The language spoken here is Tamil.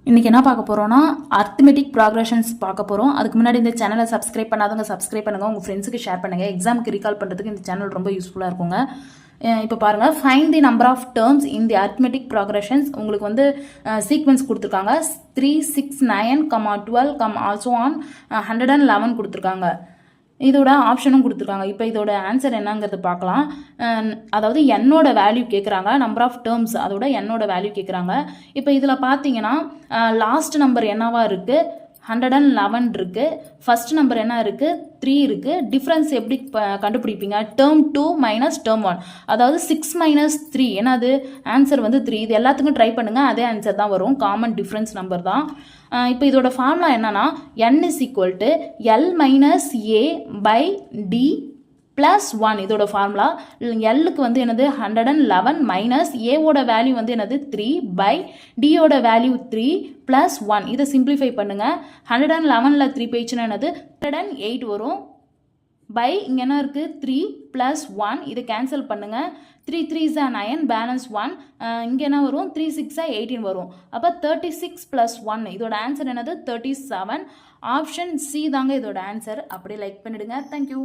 இன்றைக்கி என்ன பார்க்க போகிறோன்னா அர்த்மெட்டிக் ப்ராக்ரஷன்ஸ் பார்க்க போகிறோம். அதுக்கு முன்னாடி இந்த சேனலை சப்ஸ்கிரைப் பண்ணாதவங்க சப்ஸ்கிரைப் பண்ணுங்கள், உங்கள் ஃப்ரெண்ட்ஸுக்கு ஷேர் பண்ணுங்கள். எக்ஸாமுக்கு ரீகால் பண்ணுறதுக்கு இந்த சேனல் ரொம்ப யூஸ்ஃபுல்லாக இருக்குங்க. இப்போ பாருங்கள், find the number of terms in the arithmetic progressions. உங்களுக்கு வந்து சீக்வன்ஸ் கொடுத்துருக்காங்க. 3, 6, 9, 12, ஆல்சோ ஆன் 111 கொடுத்துருக்காங்க. இதோட ஆப்ஷனும் கொடுத்துருக்காங்க. இப்போ இதோட ஆன்சர் என்னங்கிறது பார்க்கலாம். அதாவது என்னோட வேல்யூ கேட்குறாங்க, நம்பர் ஆஃப் டேர்ம்ஸ், அதோட என்னோட வேல்யூ கேட்குறாங்க. இப்போ இதில் பார்த்தீங்கன்னா லாஸ்ட் நம்பர் என்னவா இருக்குது, 111 இருக்குது. ஃபர்ஸ்ட் நம்பர் என்ன இருக்குது, 3 இருக்குது. டிஃப்ரென்ஸ் எப்படி கண்டுபிடிப்பீங்க? டேர்ம் 2 மைனஸ் டேர்ம் 1, அதாவது 6 மைனஸ் 3 என்னது, ஆன்சர் வந்து 3. இது எல்லாத்துக்கும் ட்ரை பண்ணுங்கள், அதே ஆன்சர் தான் வரும். காமன் டிஃப்ரென்ஸ் நம்பர் தான். இப்போ இதோட ஃபார்முலா என்னன்னா, n is equal to L minus A by D plus 1. இதோட ஃபார்முலா எல்லுக்கு வந்து என்னது 111 மைனஸ் ஏவோட வேல்யூ வந்து என்னது 3 பை டியோட வேல்யூ 3 ப்ளஸ் 1. இதை சிம்பிளிஃபை பண்ணுங்கள். 111ல் 3 போயிடுச்சுன்னா என்னது 108 வரும். பை இங்கே என்ன இருக்குது 3 ப்ளஸ் 1. இதை கேன்சல் பண்ணுங்கள். 3 3s 9, பேலன்ஸ் 1. இங்கே என்ன வரும், 3 6 18 வரும். அப்போ 36 ப்ளஸ் 1. இதோட ஆன்சர் என்னது 37. ஆப்ஷன் சி தாங்க இதோட ஆன்சர். அப்படியே லைக் பண்ணிவிடுங்க. தேங்க்யூ.